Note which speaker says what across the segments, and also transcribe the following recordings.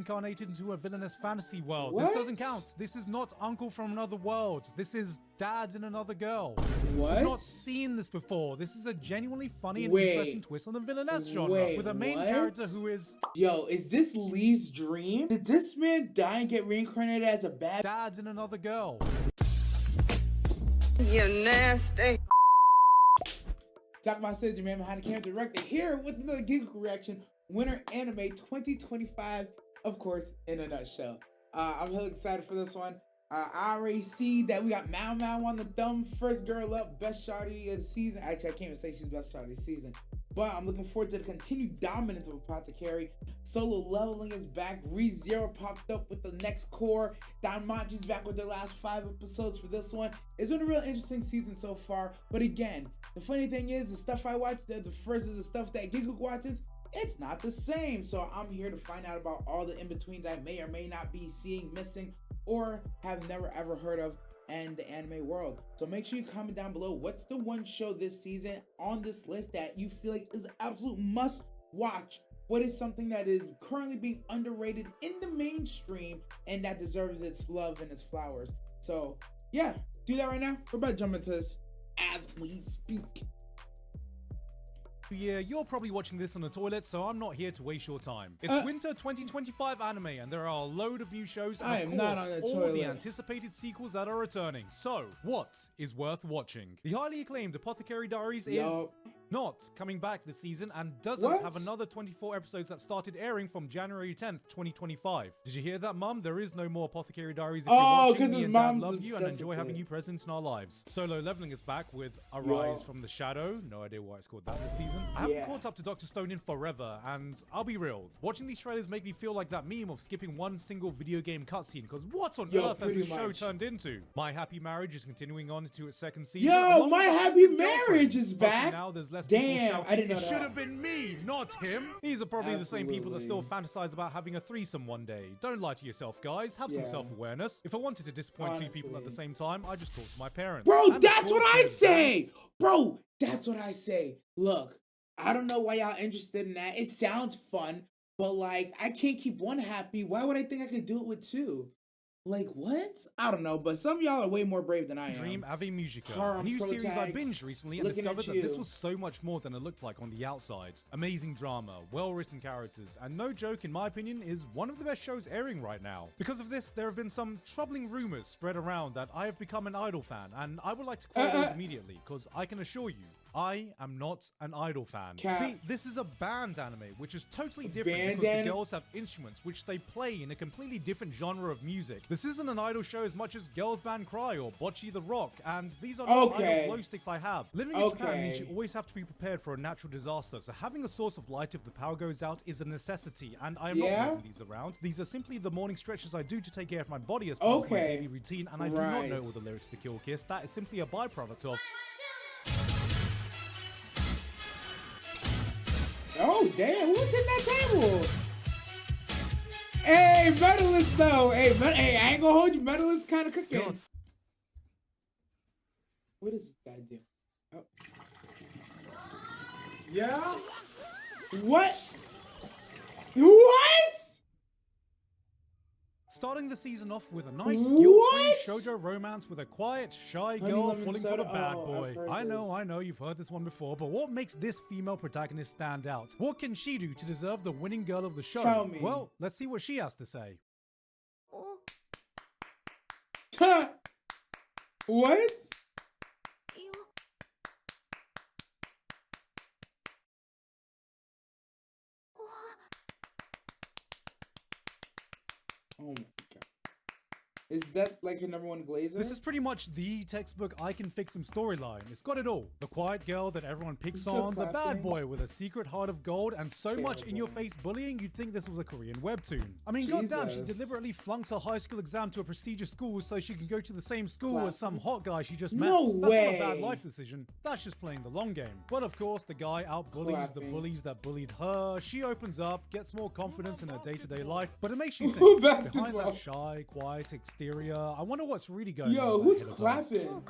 Speaker 1: reincarnated into a villainous fantasy world.
Speaker 2: What?
Speaker 1: This doesn't count. This is not Uncle from Another World. This is Dad in Another Girl.
Speaker 2: What?
Speaker 1: I've not seen this before. This is a genuinely funny and interesting twist on the villainess genre with a main character who is...
Speaker 2: Yo, is this Lee's dream? Did this man die and get reincarnated as a bad
Speaker 1: Dad in Another Girl.
Speaker 3: You nasty.
Speaker 2: Sakamoto Days, your man behind the camera director, here with another gigguk reaction. Winter Anime 2025, of course, in a nutshell. I'm hella excited for this one. I already see that we got Mao Mao on the thumb, first girl up, best shawty of the season. Actually, I can't even say she's best shawty of the season. But I'm looking forward to the continued dominance of Apothecary. Solo leveling is back. ReZero popped up with the next core. Danmachi's back with their last 5 episodes for this one. It's been a real interesting season so far. But again, the funny thing is, the stuff I watch, the first is the stuff that gigguk watches. It's not the same. So I'm here to find out about all the in-betweens I may or may not be seeing, missing, or have never ever heard of in the anime world. So make sure you comment down below, what's the one show this season on this list that you feel like is an absolute must watch? What is something that is currently being underrated in the mainstream and that deserves its love and its flowers? So yeah, do that right now. We're about to jump into this as we speak.
Speaker 1: Yeah, you're probably watching this on the toilet, so I'm not here to waste your time. It's winter 2025 anime, and there are a load of new shows, and
Speaker 2: I
Speaker 1: of
Speaker 2: am not
Speaker 1: course,
Speaker 2: on the
Speaker 1: all
Speaker 2: toilet.
Speaker 1: the anticipated sequels that are returning. So, what is worth watching? The highly acclaimed Apothecary Diaries is not coming back this season and doesn't have another 24 episodes that started airing from January 10th, 2025. Did you hear that, Mum? There is no more Apothecary Diaries if you're watching. Me and Dad love you and enjoy having you present in our lives. Solo Leveling is back with Arise from the Shadow. No idea why it's called that this season. I haven't caught up to Dr. Stone in forever, and I'll be real, watching these trailers make me feel like that meme of skipping one single video game cutscene, because what on earth has this show turned into? My Happy Marriage is continuing on to its second season.
Speaker 2: Yo, My Happy Marriage is back!
Speaker 1: Now there's less
Speaker 2: Damn, I didn't know that.
Speaker 1: It should have been me, not him. These are probably the same people that still fantasize about having a threesome one day. Don't lie to yourself, guys. Have some self-awareness. If I wanted to disappoint two people at the same time, I just talk to my parents.
Speaker 2: Bro, that's what I say! Bro, that's what I say. Look, I don't know why y'all interested in that. It sounds fun, but like, I can't keep one happy. Why would I think I could do it with two? Like, what? I don't know, but some of y'all are way more brave than I am.
Speaker 1: Dream Ave Musica, a new series I binged recently and discovered that this was so much more than it looked like on the outside. Amazing drama, well-written characters, and no joke, in my opinion, is one of the best shows airing right now. Because of this, there have been some troubling rumors spread around that I have become an Idol fan, and I would like to quote those immediately, because I can assure you, I am not an Idol fan. See, this is a band anime, which is totally different because the girls have instruments, which they play in a completely different genre of music. This isn't an Idol show as much as Girls Band Cry or Bocce the Rock, and these are not Idol glow sticks I have. Living in Japan means you always have to be prepared for a natural disaster, so having a source of light if the power goes out is a necessity, and I am not moving these around. These are simply the morning stretches I do to take care of my body as part of my daily routine, and I do not know all the lyrics to Kill Kiss. That is simply a byproduct of...
Speaker 2: Oh, damn, who was hitting that table? Hey, Medalist, though. Hey, I ain't gonna hold you. Medalist kind of cooking. God. What is this guy doing? Oh. Yeah? What? What?
Speaker 1: Starting the season off with a nice, guilt-free shoujo romance with a quiet, shy girl falling for the bad boy. I know, you've heard this one before, but what makes this female protagonist stand out? What can she do to deserve the winning girl of the show?
Speaker 2: Tell me.
Speaker 1: Well, let's see what she has to say.
Speaker 2: What? Oh my god. Is that like her #1 glazer?
Speaker 1: This is pretty much the textbook I can fix him storyline. It's got it all. The quiet girl that everyone picks on, the bad boy with a secret heart of gold, and so much in-your-face bullying you'd think this was a Korean webtoon. I mean, goddamn, she deliberately flunks her high school exam to a prestigious school so she can go to the same school as some hot guy she just met.
Speaker 2: No
Speaker 1: That's
Speaker 2: way.
Speaker 1: not a bad life decision. That's just playing the long game. But of course, the guy out-bullies the bullies that bullied her. She opens up, gets more confidence in her day-to-day life, but it makes you think, behind that shy, quiet exterior, I wonder what's really going on.
Speaker 2: Yo, who's clapping?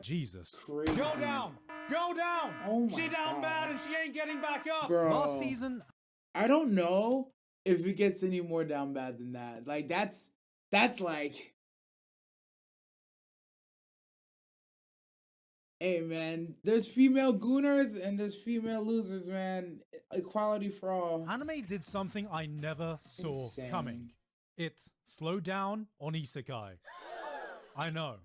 Speaker 1: Jesus.
Speaker 2: Crazy.
Speaker 1: Go down! Go down!
Speaker 2: Oh my
Speaker 1: she down
Speaker 2: God.
Speaker 1: bad and she ain't getting back up!
Speaker 2: Bro.
Speaker 1: Last season,
Speaker 2: I don't know if it gets any more down bad than that. Like that's like, hey man, there's female gooners and there's female losers, man. Equality for all.
Speaker 1: Anime did something I never saw coming. It slowed down on Isekai. I know.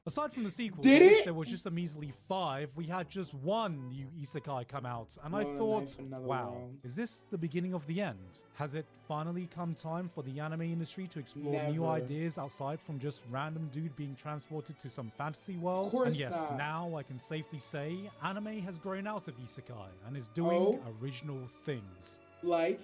Speaker 1: Aside from the sequel, there was just a measly 5, we had just one new Isekai come out, and I thought, wow, is this the beginning of the end? Has it finally come time for the anime industry to explore new ideas outside from just random dude being transported to some fantasy world? And yes, now I can safely say anime has grown out of Isekai and is doing original things.
Speaker 2: Like?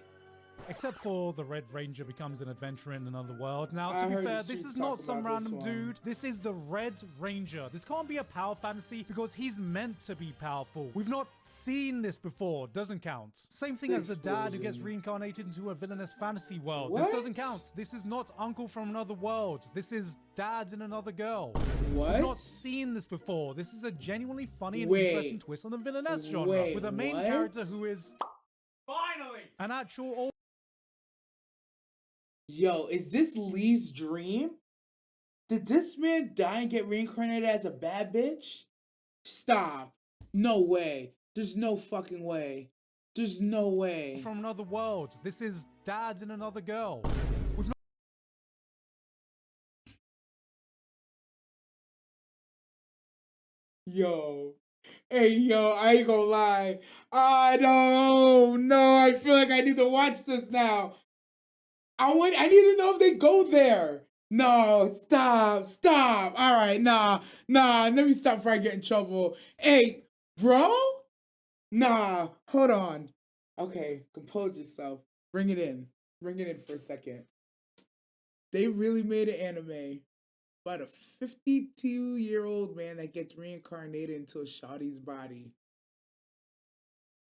Speaker 1: Except for the Red Ranger becomes an adventurer in another world. Now, to be fair, this is not some random dude. This is the Red Ranger. This can't be a power fantasy because he's meant to be powerful. We've not seen this before. Doesn't count. Same thing as the dad who gets reincarnated into a villainous fantasy world. This doesn't count. This is not uncle from another world. This is dad in another girl. We've not seen this before. This is a genuinely funny and interesting twist on the villainess genre with a main character who is finally an actual
Speaker 2: Yo, is this Lee's dream? Did this man die and get reincarnated as a bad bitch? Stop. No way. There's no fucking way. There's no way.
Speaker 1: From another world. This is dad and another girl. We've not
Speaker 2: Yo. Hey, yo, I ain't gonna lie. I don't know. I feel like I need to watch this now. I need to know if they go there. No, stop. All right, nah. Let me stop before I get in trouble. Hey, bro? Nah, hold on. Okay, compose yourself. Bring it in for a second. They really made an anime about a 52-year-old man that gets reincarnated into a shawty's body.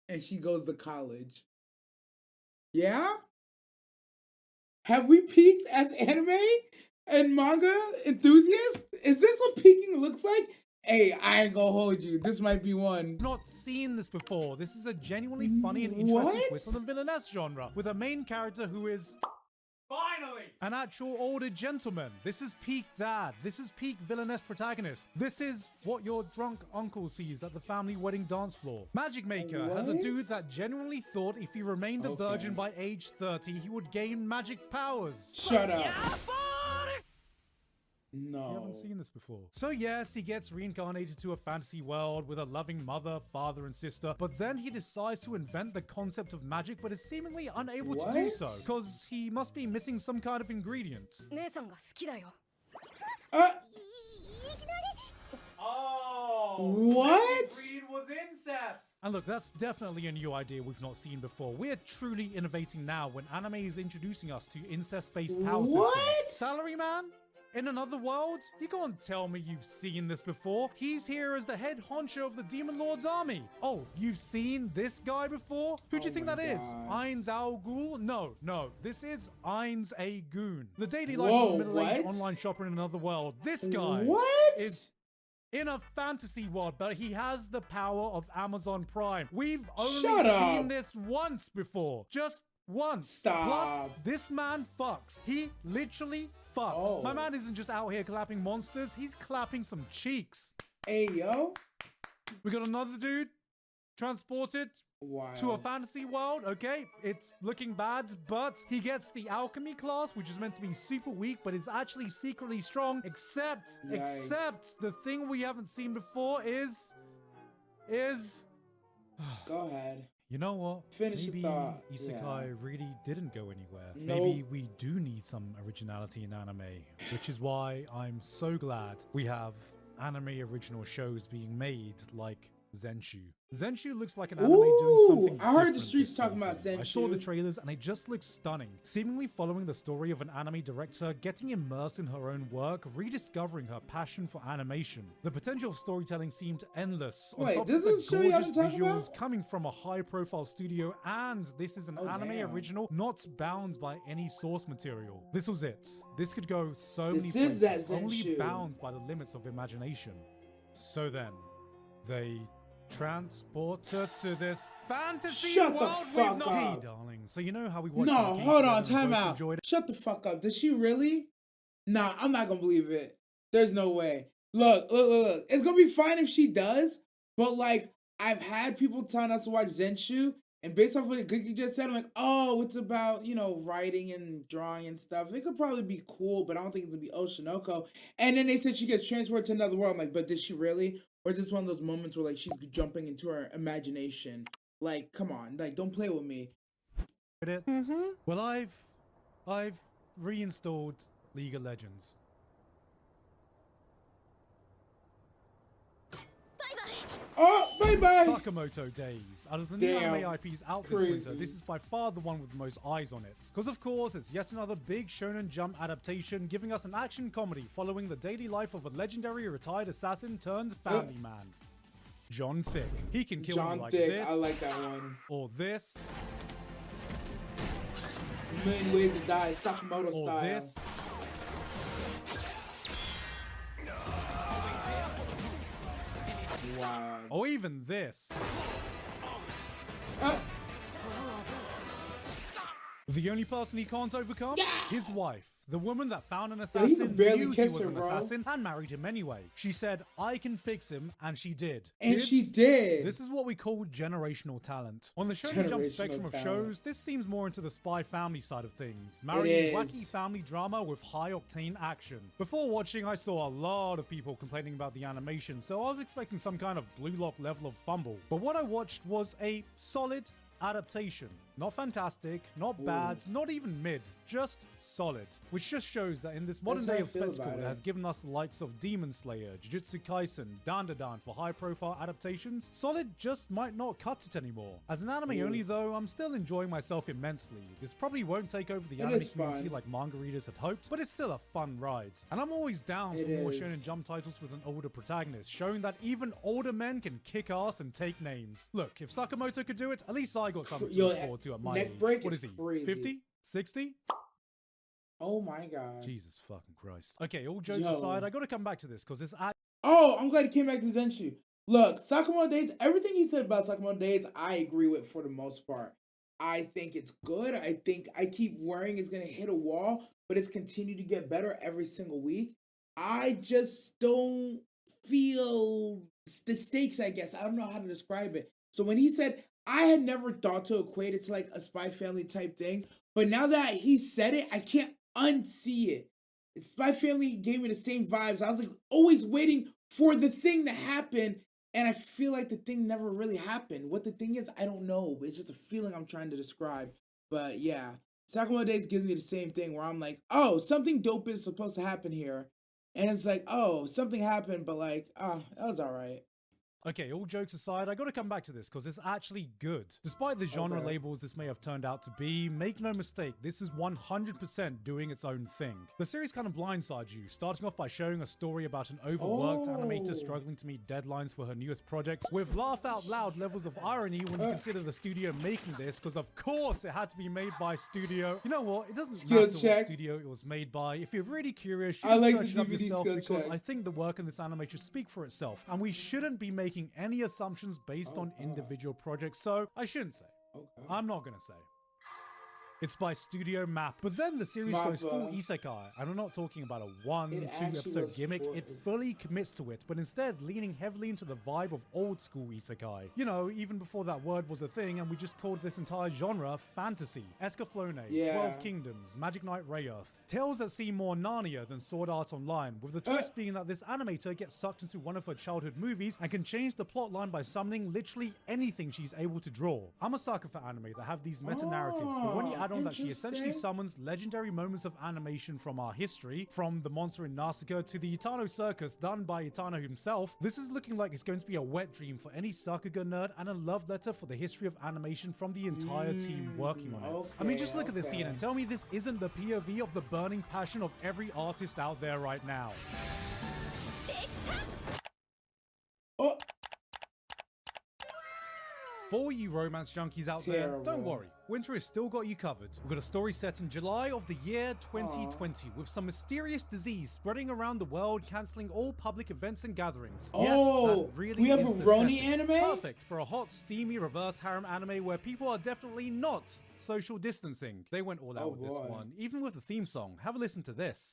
Speaker 2: And she goes to college. Yeah? Have we peaked as anime and manga enthusiasts? Is this what peaking looks like? Hey, I ain't gonna hold you. This might be one.
Speaker 1: Not seen this before. This is a genuinely funny and interesting twist on the villainess genre with a main character who is finally an actual older gentleman. This is peak dad. This is peak villainess protagonist. This is what your drunk uncle sees at the family wedding dance floor. Magic Maker has a dude that genuinely thought if he remained a virgin by age 30, he would gain magic powers.
Speaker 2: Shut up. No.
Speaker 1: You haven't seen this before. So yes, he gets reincarnated to a fantasy world with a loving mother, father, and sister, but then he decides to invent the concept of magic, but is seemingly unable to do so, because he must be missing some kind of ingredient.
Speaker 2: What?
Speaker 1: Ingredient was incest! And look, that's definitely a new idea we've not seen before. We're truly innovating now when anime is introducing us to incest-based power systems. Salaryman? In another world? You can't tell me you've seen this before. He's here as the head honcho of the Demon Lord's army. Oh, you've seen this guy before? Who do you think that is? Ainz Al Ghul? No. This is Ainz A Goon. The daily life of a middle-aged online shopper in another world. This guy is in a fantasy world, but he has the power of Amazon Prime. We've only seen this once before. Just once. Plus, this man fucks. He literally fucks. My man isn't just out here clapping monsters, he's clapping some cheeks.
Speaker 2: Hey, yo.
Speaker 1: We got another dude transported to a fantasy world. Okay, it's looking bad, but he gets the alchemy class, which is meant to be super weak, but is actually secretly strong, except the thing we haven't seen before is...
Speaker 2: Go ahead.
Speaker 1: You know what?
Speaker 2: Finish
Speaker 1: Maybe
Speaker 2: the thought.
Speaker 1: Isekai really didn't go anywhere. Maybe we do need some originality in anime, which is why I'm so glad we have anime original shows being made like Zenshu. Zenshu looks like an anime doing something
Speaker 2: I heard the streets talking about Zenshu.
Speaker 1: I saw the trailers and it just looks stunning. Seemingly following the story of an anime director getting immersed in her own work, rediscovering her passion for animation. The potential of storytelling seemed endless. On top of the gorgeous visuals coming from a high-profile studio, and this is an anime original not bound by any source material. This was it. This could go so many places, only bound by the limits of imagination. So then, they transporter to this fantasy
Speaker 2: Shut
Speaker 1: world
Speaker 2: the fuck
Speaker 1: we've
Speaker 2: up.
Speaker 1: Hey, darling. So you know how we watched
Speaker 2: No,
Speaker 1: Arcane
Speaker 2: hold
Speaker 1: together
Speaker 2: on,
Speaker 1: and
Speaker 2: time
Speaker 1: both
Speaker 2: out.
Speaker 1: enjoyed it?
Speaker 2: Shut the fuck up. Does she really? Nah, I'm not gonna believe it. There's no way. Look. It's gonna be fine if she does, but like, I've had people telling us to watch Zenshu, and based off what you just said, I'm like, oh, it's about, you know, writing and drawing and stuff. It could probably be cool, but I don't think it's gonna be Oshinoko. And then they said she gets transported to another world. I'm like, but did she really? Or is this one of those moments where like she's jumping into her imagination? Like, come on, like, don't play with me.
Speaker 1: It? Well, I've reinstalled League of Legends.
Speaker 2: Oh, bye-bye!
Speaker 1: Sakamoto Days. Out of the new anime IPs out this winter, this is by far the one with the most eyes on it. Because of course, it's yet another big Shonen Jump adaptation, giving us an action comedy following the daily life of a legendary retired assassin turned family man. John Thick. He can kill you like this.
Speaker 2: I like that one.
Speaker 1: Or this.
Speaker 2: A million ways to die, Sakamoto
Speaker 1: or
Speaker 2: style.
Speaker 1: This.
Speaker 2: Wow.
Speaker 1: Or even this. The only person he can't overcome? His wife. The woman that found an assassin, knew he was an assassin, and married him anyway. She said, I can fix him, and she did.
Speaker 2: And
Speaker 1: Kids,
Speaker 2: she did.
Speaker 1: This is what we call generational talent. On the Shonen Jump spectrum of shows, this seems more into the spy family side of things, marrying wacky family drama with high-octane action. Before watching, I saw a lot of people complaining about the animation, so I was expecting some kind of Blue Lock level of fumble. But what I watched was a solid adaptation. Not fantastic, not bad, not even mid, just solid. Which just shows that in this modern day of spectacle that has given us the likes of Demon Slayer, Jujutsu Kaisen, Dandadan for high profile adaptations, solid just might not cut it anymore. As an anime only though, I'm still enjoying myself immensely. This probably won't take over the anime community like manga readers had hoped, but it's still a fun ride. And I'm always down for more Shonen Jump titles with an older protagonist, showing that even older men can kick ass and take names. Look, if Sakamoto could do it, at least I got something to look forward to at my age. What is he?
Speaker 2: Crazy.
Speaker 1: 50? 60?
Speaker 2: Oh my god.
Speaker 1: Jesus fucking Christ. Okay, all jokes aside, I gotta come back to this because this
Speaker 2: Oh, I'm glad he came back to Zenshu. Look, Sakamoto Days, everything he said about Sakamoto Days, I agree with for the most part. I think it's good. I think I keep worrying it's gonna hit a wall, but it's continued to get better every single week. I just don't feel the stakes, I guess. I don't know how to describe it. So when he said, I had never thought to equate it to like a Spy Family type thing, but now that he said it, I can't unsee it. Spy Family gave me the same vibes. I was like always waiting for the thing to happen, and I feel like the thing never really happened. What the thing is, I don't know. It's just a feeling I'm trying to describe. But yeah, Sakamoto Days gives me the same thing where I'm like, oh, something dope is supposed to happen here. And it's like, oh, something happened, but like, that was all right.
Speaker 1: Okay, all jokes aside, I gotta come back to this because it's actually good. Despite the genre labels this may have turned out to be, make no mistake, this is 100% doing its own thing. The series kind of blindsides you, starting off by showing a story about an overworked animator struggling to meet deadlines for her newest project, with laugh-out-loud levels of irony when you consider the studio making this, because of course it had to be made by studio. You know what, it doesn't matter what studio it was made by. If you're really curious, you can search it up yourself because I think the work in this anime should speak for itself, and we shouldn't be making any assumptions based on individual projects, so I shouldn't say. I'm not gonna say. It's by Studio Map. But then the series goes full Isekai, and I'm not talking about a 1-2 episode gimmick, it fully commits to it, but instead leaning heavily into the vibe of old school Isekai. You know, even before that word was a thing, and we just called this entire genre fantasy. Escaflowne, 12 Kingdoms, Magic Knight Rayearth. Tales that seem more Narnia than Sword Art Online, with the twist being that this animator gets sucked into one of her childhood movies and can change the plotline by summoning literally anything she's able to draw. I'm a sucker for anime that have these meta-narratives, but when you add on that she essentially summons legendary moments of animation from our history, from the monster in Nausicaa to the Itano Circus done by Itano himself, this is looking like it's going to be a wet dream for any Sakuga nerd and a love letter for the history of animation from the entire team working on it. I mean, just look at this scene and tell me this isn't the POV of the burning passion of every artist out there right now. For all you romance junkies out there, don't worry. Winter has still got you covered. We've got a story set in July of the year 2020 with some mysterious disease spreading around the world, cancelling all public events and gatherings.
Speaker 2: Oh,
Speaker 1: yes, that really
Speaker 2: we have
Speaker 1: is
Speaker 2: a
Speaker 1: the
Speaker 2: Roni
Speaker 1: setting.
Speaker 2: anime?
Speaker 1: Perfect for a hot, steamy reverse harem anime where people are definitely not social distancing. They went all out with this one, even with the theme song. Have a listen to this.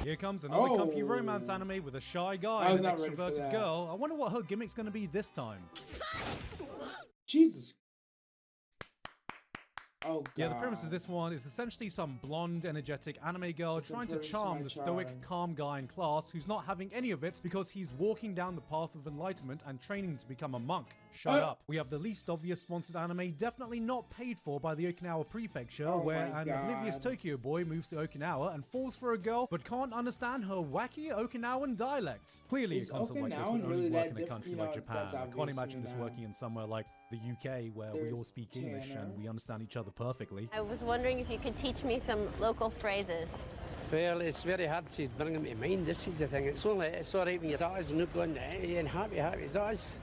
Speaker 1: Here comes another comfy romance anime with a shy guy and an extroverted girl. I wonder what her gimmick's gonna be this time.
Speaker 2: Jesus. Oh, God.
Speaker 1: Yeah, the premise of this one is essentially some blonde, energetic anime girl trying to charm the stoic, calm guy in class who's not having any of it because he's walking down the path of enlightenment and training to become a monk. Shut up. We have the least obvious sponsored anime, definitely not paid for by the Okinawa prefecture, where an oblivious Tokyo boy moves to Okinawa and falls for a girl but can't understand her wacky Okinawan dialect. Clearly, a concept like this would only work in a country like Japan. I can't imagine this working in somewhere like the UK, where we all speak English and we understand each other perfectly.
Speaker 3: I was wondering if you could teach me some local phrases.
Speaker 4: Well, it's very hard to bring them to mind. This is the thing. It's all right when your eyes are not going and happy as eyes.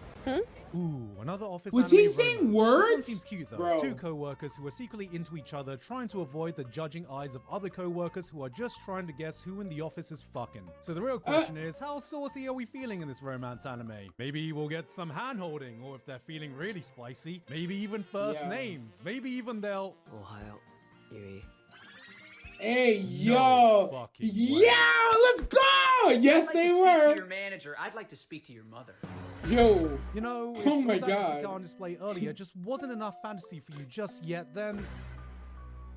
Speaker 1: Ooh, another office
Speaker 2: Was
Speaker 1: anime
Speaker 2: he saying
Speaker 1: romance.
Speaker 2: words?
Speaker 1: This one seems cute though.
Speaker 2: Bro.
Speaker 1: Two co-workers who are secretly into each other, trying to avoid the judging eyes of other co-workers who are just trying to guess who in the office is fucking. So the real question is, how saucy are we feeling in this romance anime? Maybe we'll get some hand-holding, or if they're feeling really spicy, maybe even first names. Maybe even they'll...
Speaker 2: Hey, yo.
Speaker 1: No fucking way.
Speaker 2: Yeah, let's go. Yes,
Speaker 5: I'd like
Speaker 2: they
Speaker 5: to
Speaker 2: were.
Speaker 5: Speak to your manager. I'd like to speak to your mother.
Speaker 2: Yo.
Speaker 1: You know, if
Speaker 2: Oh my
Speaker 1: that
Speaker 2: God.
Speaker 1: Isekai on display earlier just wasn't enough fantasy for you just yet, then...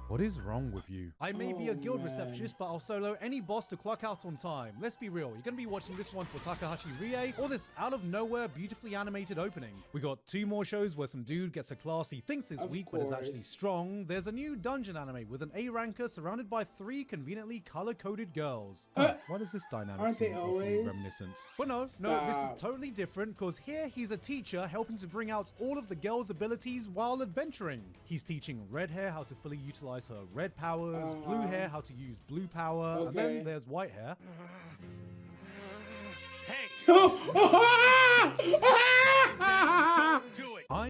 Speaker 1: What is wrong with you? I may be a guild receptionist, but I'll solo any boss to clock out on time. Let's be real, you're gonna be watching this one for Takahashi Rie, or this out-of-nowhere, beautifully animated opening. We got 2 more shows where some dude gets a class he thinks is weak, but is actually strong. There's a new dungeon anime with an A-ranker surrounded by 3 conveniently color-coded girls. Why does this dynamic
Speaker 2: Aren't
Speaker 1: seem
Speaker 2: they
Speaker 1: awfully
Speaker 2: always?
Speaker 1: reminiscent? But no, this is totally different, because here he's a teacher helping to bring out all of the girls' abilities while adventuring. He's teaching red hair how to fully utilize her red powers, blue hair how to use blue power, and then there's white hair.
Speaker 6: Hey!
Speaker 2: Don't
Speaker 6: Do it!
Speaker 1: I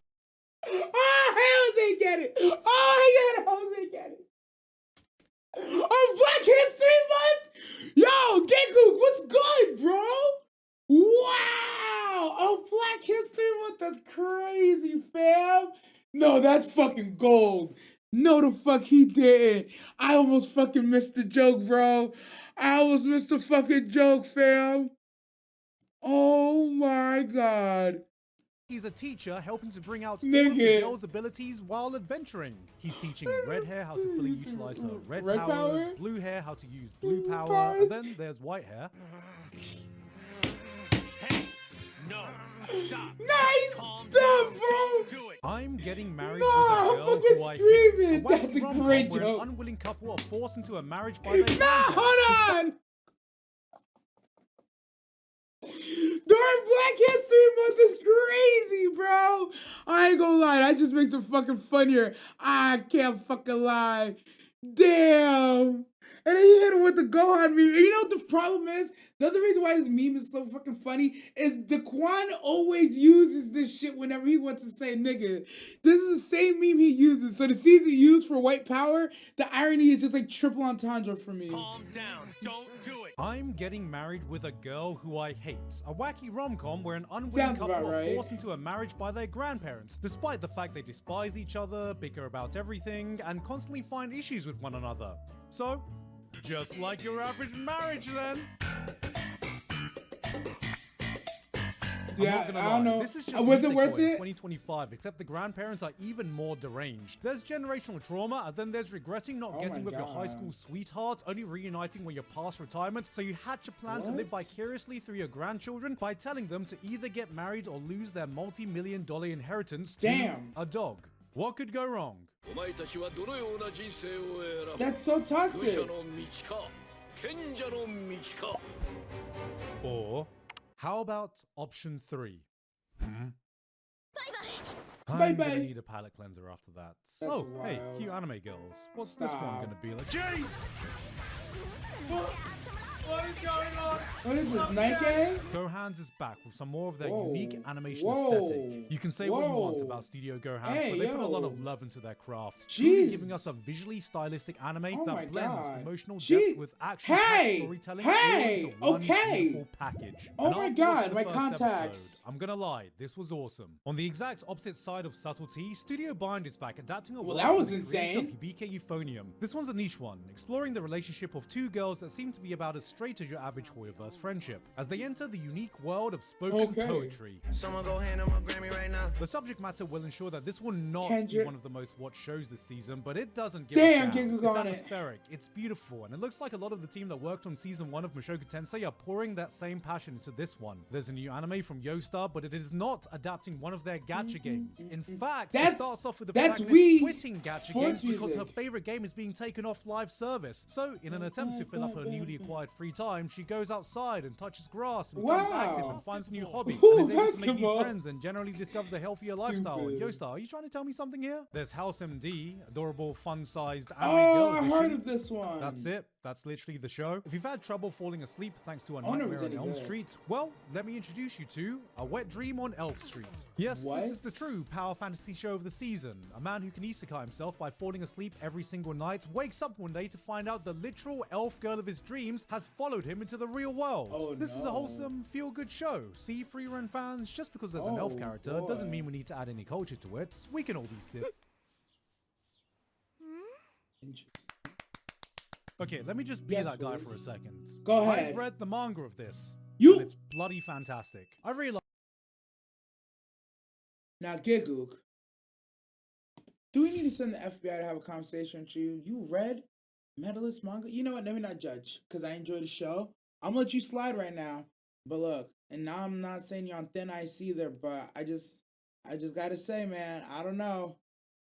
Speaker 2: how they get it? How they get it? On Black History Month? Yo, gigguk, what's good, bro? Wow! On Black History Month, that's crazy, fam. No, that's fucking gold. No, the fuck he didn't. I almost fucking missed the joke, bro. I almost missed the fucking joke, fam. Oh my God.
Speaker 1: He's a teacher helping to bring out all of the girls' abilities while adventuring. He's teaching red hair how to fully utilize her red powers, blue hair how to use blue power, and then there's white hair.
Speaker 6: Hey! No! Stop!
Speaker 2: Nice
Speaker 6: Calm
Speaker 2: stuff,
Speaker 6: down.
Speaker 2: bro.
Speaker 6: Do it!
Speaker 1: I'm getting married
Speaker 2: No,
Speaker 1: with a
Speaker 2: I'm
Speaker 1: girl
Speaker 2: fucking
Speaker 1: who I hate.
Speaker 2: screaming.
Speaker 1: wacky
Speaker 2: That's a
Speaker 1: rom-com
Speaker 2: great
Speaker 1: where
Speaker 2: joke.
Speaker 1: An unwilling couple are forced into a marriage by their
Speaker 2: No,
Speaker 1: grandparents.
Speaker 2: hold on. During Black History Month is crazy, bro. I ain't gonna lie, that just makes it fucking funnier. I can't fucking lie. Damn. And then he hit him with the Gohan meme. And you know what the problem is? The other reason why this meme is so fucking funny is Daquan always uses this shit whenever he wants to say nigga. This is the same meme he uses. So to see it used for white power, the irony is just like triple entendre for me.
Speaker 6: Calm down. Don't do it.
Speaker 1: I'm getting married with a girl who I hate. A wacky rom-com where an unwilling couple are forced into a marriage by their grandparents, despite the fact they despise each other, bicker about everything, and constantly find issues with one another. So, just like your average marriage then.
Speaker 2: Yeah, I don't know.
Speaker 1: This is just
Speaker 2: Was it
Speaker 1: Isekai
Speaker 2: worth
Speaker 1: in
Speaker 2: it?
Speaker 1: 2025, except the grandparents are even more deranged. There's generational trauma, and then there's regretting not
Speaker 2: Oh
Speaker 1: getting
Speaker 2: my
Speaker 1: with your high
Speaker 2: God.
Speaker 1: school sweetheart, only reuniting when you're past retirement, so you hatch a plan to live
Speaker 2: What?
Speaker 1: vicariously through your grandchildren by telling them to either get married or lose their multi-million-dollar inheritance to
Speaker 2: Damn.
Speaker 1: a dog. What could go wrong?
Speaker 2: That's so toxic.
Speaker 1: Or, how about option 3?
Speaker 2: Bye-bye.
Speaker 1: I'm gonna need a palate cleanser after that.
Speaker 2: That's
Speaker 1: Oh, hey,
Speaker 2: wild.
Speaker 1: cute anime girls. What's this one
Speaker 2: Stop.
Speaker 1: gonna be like?
Speaker 2: What is this, Nike?
Speaker 1: Gohan's is back with some more of their
Speaker 2: Whoa.
Speaker 1: unique animation
Speaker 2: Whoa.
Speaker 1: aesthetic. You can say what you want
Speaker 2: Whoa.
Speaker 1: about Studio Gohan,
Speaker 2: Hey,
Speaker 1: but they put a lot
Speaker 2: yo.
Speaker 1: of love into their craft.
Speaker 2: Jeez.
Speaker 1: Truly giving us a visually stylistic anime
Speaker 2: Oh my
Speaker 1: that blends
Speaker 2: God.
Speaker 1: emotional
Speaker 2: Gee.
Speaker 1: depth with action
Speaker 2: Hey.
Speaker 1: storytelling
Speaker 2: Hey.
Speaker 1: all into one
Speaker 2: Okay.
Speaker 1: beautiful package.
Speaker 2: Oh
Speaker 1: And
Speaker 2: my
Speaker 1: after
Speaker 2: God,
Speaker 1: watching
Speaker 2: my
Speaker 1: the first
Speaker 2: contacts.
Speaker 1: episode, I'm gonna lie, this was awesome. On the exact opposite side of subtlety, Studio Bind is back adapting a
Speaker 2: Well,
Speaker 1: world
Speaker 2: that was
Speaker 1: from the creator
Speaker 2: insane.
Speaker 1: of Hibike Euphonium. This one's a niche one, exploring the relationship of two girls that seem to be about as straight as your average Hoyoverse friendship, as they enter the unique world of spoken
Speaker 2: Okay.
Speaker 1: poetry.
Speaker 7: Someone go hand him a Grammy right now.
Speaker 1: The subject matter will ensure that this will not be
Speaker 2: Kendrick.
Speaker 1: one of the most watched shows this season, but it doesn't give
Speaker 2: Damn,
Speaker 1: a damn.
Speaker 2: Gigguk
Speaker 1: It's
Speaker 2: on it.
Speaker 1: atmospheric, it's beautiful, and it looks like a lot of the team that worked on season 1 of Mushoku Tensei are pouring that same passion into this one. There's a new anime from Yoastar, but it is not adapting one of their gacha games. In fact, it starts off with the
Speaker 2: that's
Speaker 1: protagonist
Speaker 2: we
Speaker 1: quitting gacha
Speaker 2: sports
Speaker 1: games because her
Speaker 2: music.
Speaker 1: favorite game is being taken off live service. So, in an attempt to fill up her newly acquired free time, she goes outside and touches grass and becomes
Speaker 2: Wow.
Speaker 1: active and finds a new hobby
Speaker 2: Ooh,
Speaker 1: and is able to make new
Speaker 2: basketball.
Speaker 1: friends and generally discovers a healthier lifestyle.
Speaker 2: Stupid.
Speaker 1: Yoastar, are you trying to tell me something here? There's House MD, adorable, fun-sized anime
Speaker 2: Oh,
Speaker 1: girl
Speaker 2: I
Speaker 1: edition.
Speaker 2: heard of this one.
Speaker 1: That's it. That's literally the show. If you've had trouble falling asleep thanks to a
Speaker 2: wonder if
Speaker 1: nightmare
Speaker 2: it's
Speaker 1: on
Speaker 2: any
Speaker 1: Elm
Speaker 2: good.
Speaker 1: Street, well, let me introduce you to A Wet Dream on Elf Street. Yes,
Speaker 2: What?
Speaker 1: this is the true power fantasy show of the season. A man who can isekai himself by falling asleep every single night wakes up one day to find out the literal elf girl of his dreams has followed him into the real world.
Speaker 2: Oh,
Speaker 1: This is a
Speaker 2: no.
Speaker 1: wholesome, feel-good show. See, free run fans, just because there's an elf
Speaker 2: Oh,
Speaker 1: character
Speaker 2: boy.
Speaker 1: doesn't mean we need to add any culture to it. We can all be sick.
Speaker 2: Interesting.
Speaker 1: Okay, let me just be
Speaker 2: Yes,
Speaker 1: that guy
Speaker 2: please.
Speaker 1: for a second.
Speaker 2: Go ahead.
Speaker 1: I've read the manga of this.
Speaker 2: You-
Speaker 1: And it's bloody fantastic. I realize
Speaker 2: Now, Gigguk, do we need to send the FBI to have a conversation with you? You read Medalist manga? You know what? Let me not judge, because I enjoy the show. I'm gonna let you slide right now. But look, and now I'm not saying you're on thin ice either, but I just gotta say, man, I don't know.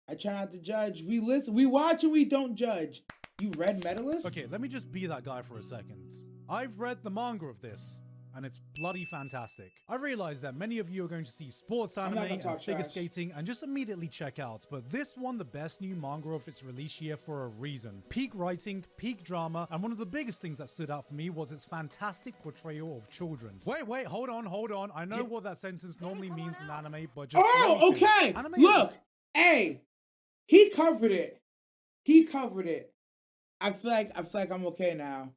Speaker 2: I try not to judge. We listen, we watch, and we don't judge. You read Medalist?
Speaker 1: Okay, let me just be that guy for a second. I've read the manga of this, and it's bloody fantastic. I realize that many of you are going to see sports
Speaker 2: not
Speaker 1: anime
Speaker 2: gonna
Speaker 1: and
Speaker 2: talk
Speaker 1: figure
Speaker 2: trash.
Speaker 1: skating and just immediately check out, but this won the best new manga of its release year for a reason. Peak writing, peak drama, and one of the biggest things that stood out for me was its fantastic portrayal of children. Wait, hold on. I know what that sentence normally means in anime, but just let
Speaker 2: Oh,
Speaker 1: me finish.
Speaker 2: okay.
Speaker 1: Anime
Speaker 2: Look, hey, he covered it. I feel like I'm okay now.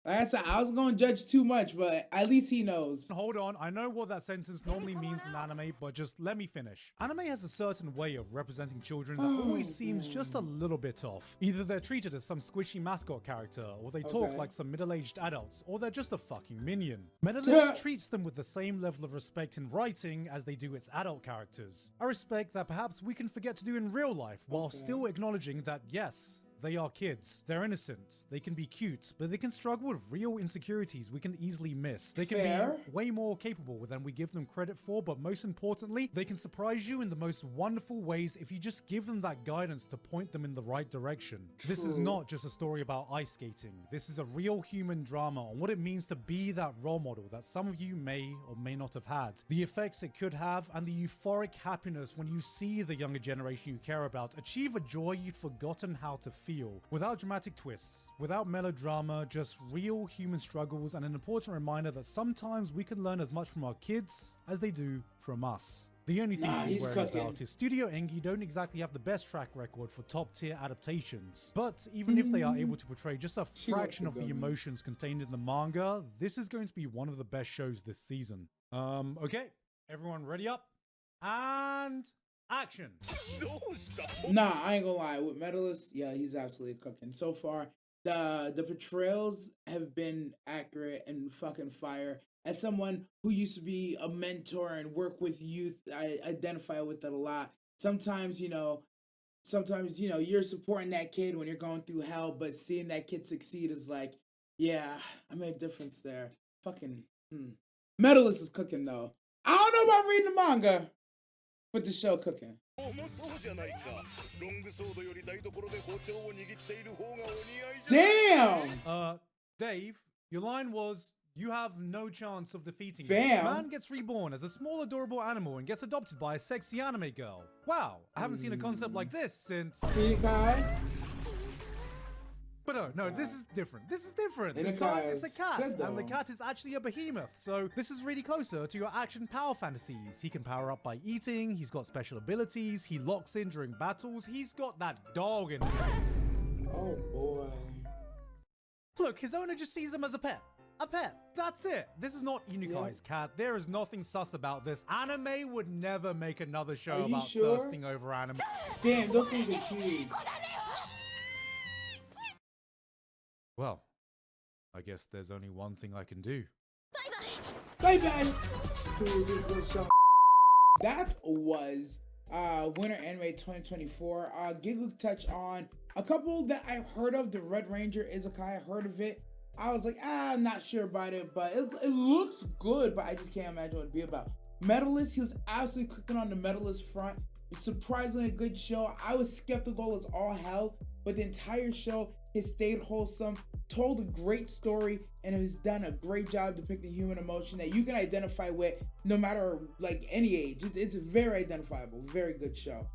Speaker 2: Like I said, I was gonna judge too much, but at least he knows.
Speaker 1: Hold on, I know what that sentence normally means in anime, but just let me finish. Anime has a certain way of representing children that always seems just a little bit off. Either they're treated as some squishy mascot character, or they talk
Speaker 2: Okay.
Speaker 1: like some middle-aged adults, or they're just a fucking minion. Medalist treats them with the same level of respect in writing as they do its adult characters. A respect that perhaps we can forget to do in real life, while still acknowledging that, yes, they are kids. They're innocent. They can be cute, but they can struggle with real insecurities we can easily miss. They can
Speaker 2: Fair.
Speaker 1: be way more capable than we give them credit for, but most importantly, they can surprise you in the most wonderful ways if you just give them that guidance to point them in the right direction. This is not just a story about ice skating. This is a real human drama on what it means to be that role model that some of you may or may not have had. The effects it could have, and the euphoric happiness when you see the younger generation you care about achieve a joy you'd forgotten how to feel. Without dramatic twists, without melodrama, just real human struggles, and an important reminder that sometimes we can learn as much from our kids as they do from us. The only thing to be
Speaker 2: he's
Speaker 1: worried
Speaker 2: cooking.
Speaker 1: about is Studio Engi don't exactly have the best track record for top tier adaptations. But even if they are able to portray just a fraction of the emotions contained in the manga, this is going to be one of the best shows this season. Okay, everyone ready up? And action!
Speaker 2: Nah, I ain't gonna lie. With Medalist, yeah, he's absolutely cooking. So far, the portrayals have been accurate and fucking fire. As someone who used to be a mentor and work with youth, I identify with that a lot. Sometimes, you're supporting that kid when you're going through hell, but seeing that kid succeed is like, yeah, I made a difference there. Fucking, Medalist is cooking though. I don't know about reading the manga, but the show cooking. Damn!
Speaker 1: Dave, your line was, you have no chance of defeating
Speaker 2: Fam.
Speaker 1: him. Man gets reborn as a small adorable animal and gets adopted by a sexy anime girl. Wow, I haven't seen a concept like this since...
Speaker 2: Isekai?
Speaker 1: But no, this is different. This is different.
Speaker 2: And
Speaker 1: This
Speaker 2: the
Speaker 1: time
Speaker 2: cat
Speaker 1: it's a
Speaker 2: is
Speaker 1: cat,
Speaker 2: good,
Speaker 1: and the
Speaker 2: though.
Speaker 1: cat is actually a behemoth. So this is really closer to your action power fantasies. He can power up by eating. He's got special abilities. He locks in during battles. He's got that dog in him.
Speaker 2: Oh boy.
Speaker 1: Look, his owner just sees him as a pet. A pet. That's it. This is not Inukai's cat. There is nothing sus about this. Anime would never make another show
Speaker 2: Are you
Speaker 1: about
Speaker 2: sure?
Speaker 1: thirsting over anime.
Speaker 2: Damn, those things are huge.
Speaker 1: Well, I guess there's only one thing I can do.
Speaker 2: Bye bye. Dude, this little show. That was Winter Anime 2024. Gigguk touched on a couple that I've heard of. The Red Ranger Isekai, I heard of it. I was like, I'm not sure about it, but it looks good, but I just can't imagine what it'd be about. Medalist, he was absolutely cooking on the Medalist front. It's surprisingly a good show. I was skeptical as all hell, but the entire show has stayed wholesome, told a great story, and has done a great job depicting human emotion that you can identify with no matter like any age. It's very identifiable, very good show.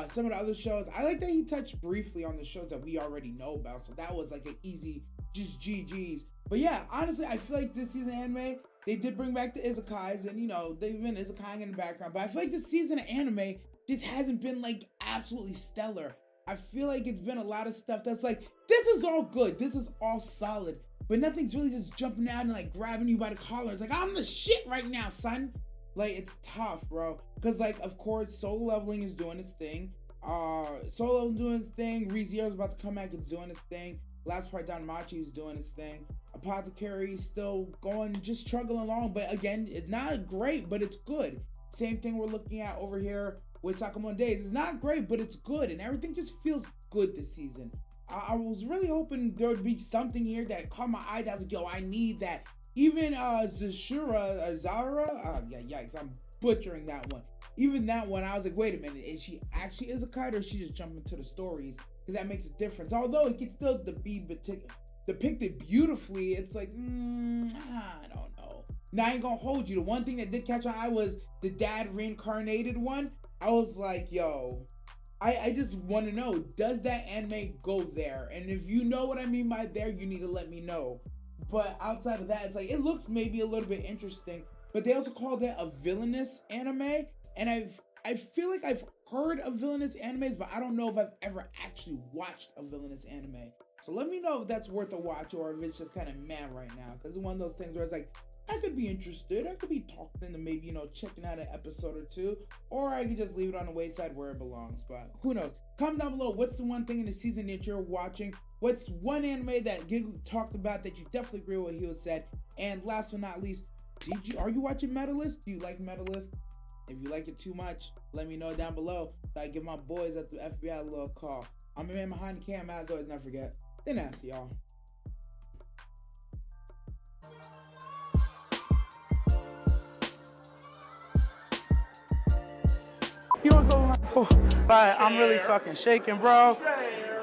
Speaker 2: Some of the other shows, I like that he touched briefly on the shows that we already know about, so that was like an easy just GG's. But yeah, honestly, I feel like this season of anime, they did bring back the Isekais, and you know, they've been Isekai in the background, but I feel like this season of anime just hasn't been like absolutely stellar. I feel like it's been a lot of stuff that's like, this is all good, this is all solid, but nothing's really just jumping out and like grabbing you by the collar. It's like, I'm the shit right now, son. Like, it's tough, bro. Because like, of course, Solo Leveling is doing its thing. Solo doing its thing. ReZero's about to come back and doing its thing. Last part, Danmachi is doing its thing. Apothecary is still going, just struggling along, but again, it's not great, but it's good. Same thing we're looking at over here with Sakamoto Days. It's not great, but it's good, and everything just feels good this season. I was really hoping there would be something here that caught my eye that's like, yo, I need that. Even Zara, yikes, I'm butchering that one. Even that one, I was like, wait a minute, is she actually Isekai, or is she just jumping to the stories? Because that makes a difference. Although it can still be depicted beautifully, it's like, I don't know. Now, I ain't gonna hold you. The one thing that did catch my eye was the dad reincarnated one. I was like, yo, I just want to know, does that anime go there? And if you know what I mean by there, you need to let me know. But outside of that, it's like, it looks maybe a little bit interesting, but they also called it a villainous anime. And I feel like I've heard of villainous animes, but I don't know if I've ever actually watched a villainous anime. So let me know if that's worth a watch or if it's just kind of mad right now. Because it's one of those things where it's like, I could be interested. I could be talking into maybe, you know, checking out an episode or two. Or I could just leave it on the wayside where it belongs. But who knows? Comment down below, what's the one thing in the season that you're watching? What's one anime that Gigguk talked about that you definitely agree with what he said? And last but not least, are you watching Medalist? Do you like Medalist? If you like it too much, let me know down below. So I give my boys at the FBI a little call. I'm your man behind the cam, as always, never forget. Then I'll see y'all.
Speaker 8: You wanna go? Oh, like, I'm really fucking shaking, bro.